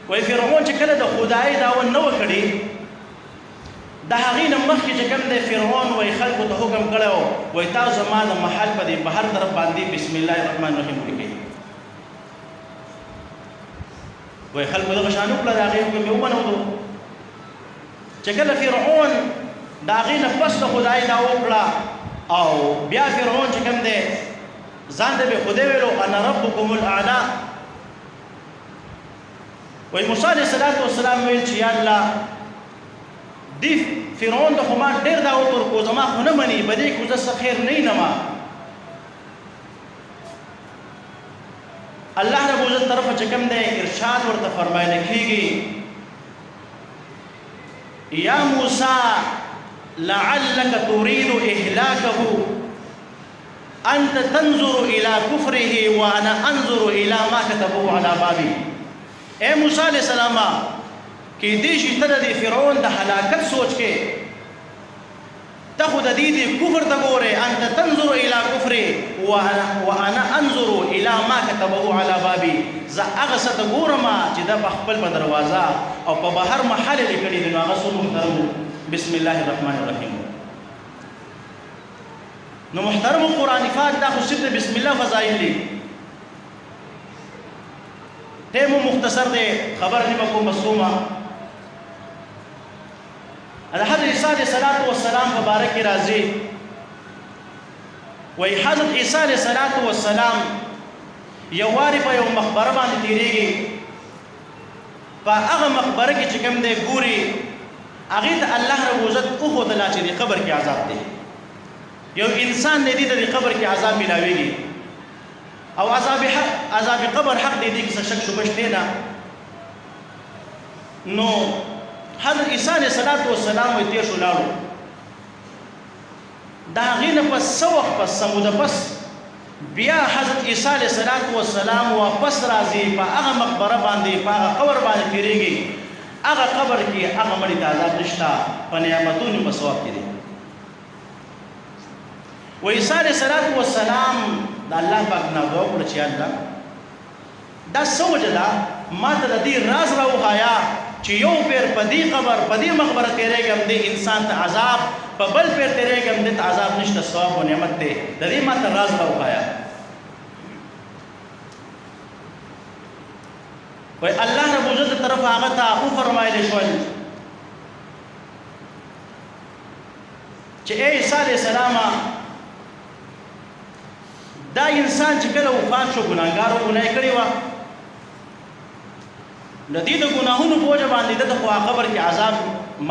وای فرعون چې کله د خدای دعوه نه وکړي د هغې نه مخکې چې کوم دی فرعون وای خلکو ته حکم کړی و وای تاسو زما د محل په دې بهر طرف باندې بسم الله الرحمن الرحیم ولیکئ وای خلکو دغه شان وکړه د هغې حکم یې ومنودو چې کله فرعون د هغې نه پس د خدای دعوه وکړه او بیا فرعون چې کوم دی ځان ته به خدای ویلو انا ربکم الاعلی وای موسی علیه السلام ویل چې یا الله دی فرعون د خو ما ډېر دعوت ورکړو زما خو نه مني بدې کې زه څه خیر نه ینما الله رب عزت طرفه چې کوم دی ارشاد ورته فرمایله کېږي یا موسی لعلك تريد إهلاكه أنت تنظر إلى كفره وأنا أنظر إلى ما كتبه على بابي اے موسی علیہ السلام کې دې شي ته د فرعون د هلاکت سوچ کې ته خو د دې کفر ته ګورې انت تنظر الى کفره وانا انظر الى ما كتبه على بابي زه هغه څه ته ګورم چې دا په خپل په دروازه او په بهر محل لیکلي دي نو هغه څه محترم بسم الله الرحمن الرحیم نو محترم قرآن فات دا خو صرف بسم الله فضائل دي تیمو مختصر دے خبر نیمہ کو مصومہ حضرت عیسیٰ علیہ السلام مبارک راضی وی حضرت عیسیٰ علیہ السلام یواری پا یو مخبر باندې تیریږي پا اغا مخبر کی چکم دے گوری اغیت اللہ رب عزت اخو دلا چی دی قبر کی عذاب دے یو انسان نے دی دی قبر کی عذاب ملاویگی او عذاب قبر حق دی کې څه شک شوبه شته نه نو حضرت عیسی علیه السلام وي تیر شو لاړو دا غینه پس سوخ پس سموده پس بیا حضرت عیسی علیه السلام واپس راځي په هغه مقبره باندې په هغه قبر باندې تیریږي هغه قبر کې هغه مړي ته عذاب نشته په نعمتونو په ثواب کې دي و عیسی علیه السلام دا الله پاک نه دعا وکړه چې الله دا سوجه ده ما ته د دې راز راوښایا چې یو پیر په دې قبر په دې مقبره تیریږم دې انسان ته عذاب په بل پیر تیریږم دې ته عذاب نشته ثواب او نعمت دی د دې ما ته راز راوښایا وای الله رب عزت طرف هغه ته او فرمایلی شول چې اے عیسی علیه السلام دا انسان چې کله وفات شو ګناهګار او ګناه کړی و د دې د ګناهونو په وجه باندې د خو خبر کې عذاب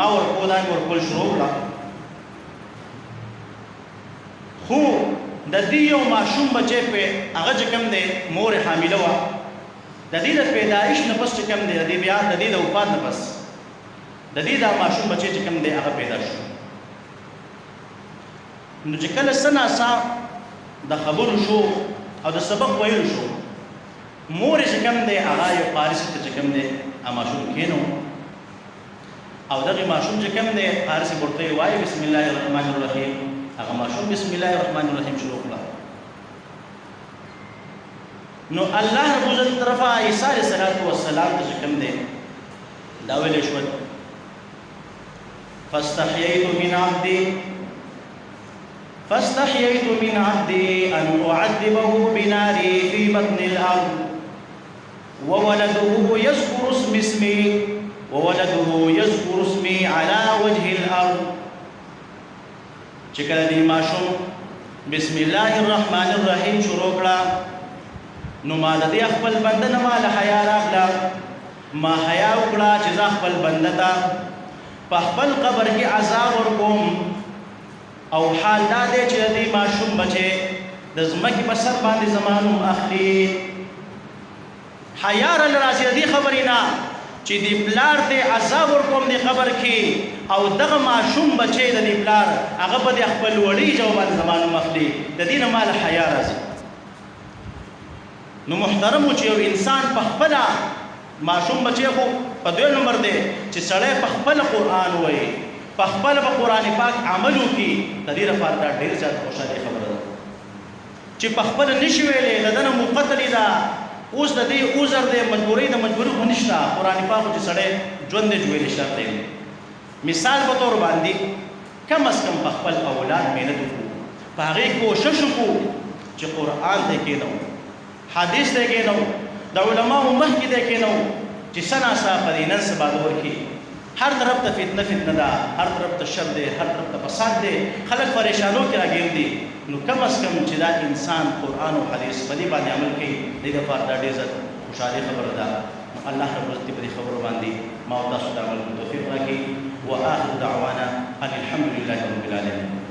ما ورکو دا ورکول شروع کړه خو د دې یو معصوم بچی په هغه چې کوم دی مور حامله و د دې د پیدایش نه پس چې کوم دی د دې بیا د دې د وفات نه پس د دې دا معصوم بچی چې کوم دی هغه پیدا شو نو چې کله سناسا د خبرو شو او د سبق ویلو شو مور چې کوم دی هغه یو قاری ته چې کوم دی ماشوم کینو او دغه ماشوم چې کوم دی قاری ورته وایي بسم الله الرحمن الرحیم هغه ماشوم بسم الله الرحمن الرحیم شروع کړه نو الله رب عزت طرفه عیسی علیه السلام ته چې کوم دی دا ویل شو فاستحییت من عبدي أن أعذبه بناري في بطن الأرض وولده يذكر اسمي على وجه الأرض چکل دی ماشوم بسم الله الرحمن الرحیم شروع کړه نو ما د دې خپل بنده نه ما له حیا راغله ما حیا وکړه چې ځا خپل بنده ته په خپل قبر کې عذاب ورکوم او حال دا دی چې دې ماشوم بچي د ځمکې په سر باندې زمانو اخلي حیا را راځي دې خبرې نه چې دې پلار ته عذاب ورکوم دې قبر کې او دغه ماشوم بچي د دې پلار هغه په خپل وړي جواب زمانو اخلي د دې نه مال حیا راځي نو محترم چې یو انسان په خپل ماشوم بچي خو په دوه نمبر دی چې سړی په خپل قرآن وایي په خپل په قرآن پاک عمل وکړي د دې لپاره دا ډېر زیات خوشاله خبره ده چې په خپل نشي ویلې دنه مقتل ده اوس د دې عذر دی مجبورۍ د مجبوري خو نشته قرآن پاک چې سړی ژوند دی جوړېدی شرط دی مثال په طور باندې کم از کم په خپل اولاد محنت وکړو په هغې کوشش وکړو چې قرآن دی کېنو حدیث دی کېنو د علماو مخکې دی کېنو چې څه ناڅه په دې نن سبا دور کې هر طرف ته فتنه ده هر طرف ته شر دی هر طرف ته فساد دی خلک پریشانو کې راګیر دي نو کم از کم چې دا انسان قرآن او حدیث په دې باندې عمل کوي دې لپاره دا ډېر زیات خوشحالي خبره ده الله رب العزت په دې خبرو باندې ما او تاسو ته عمل توفیق راکړي واخر دعوانا ان الحمد لله رب العالمين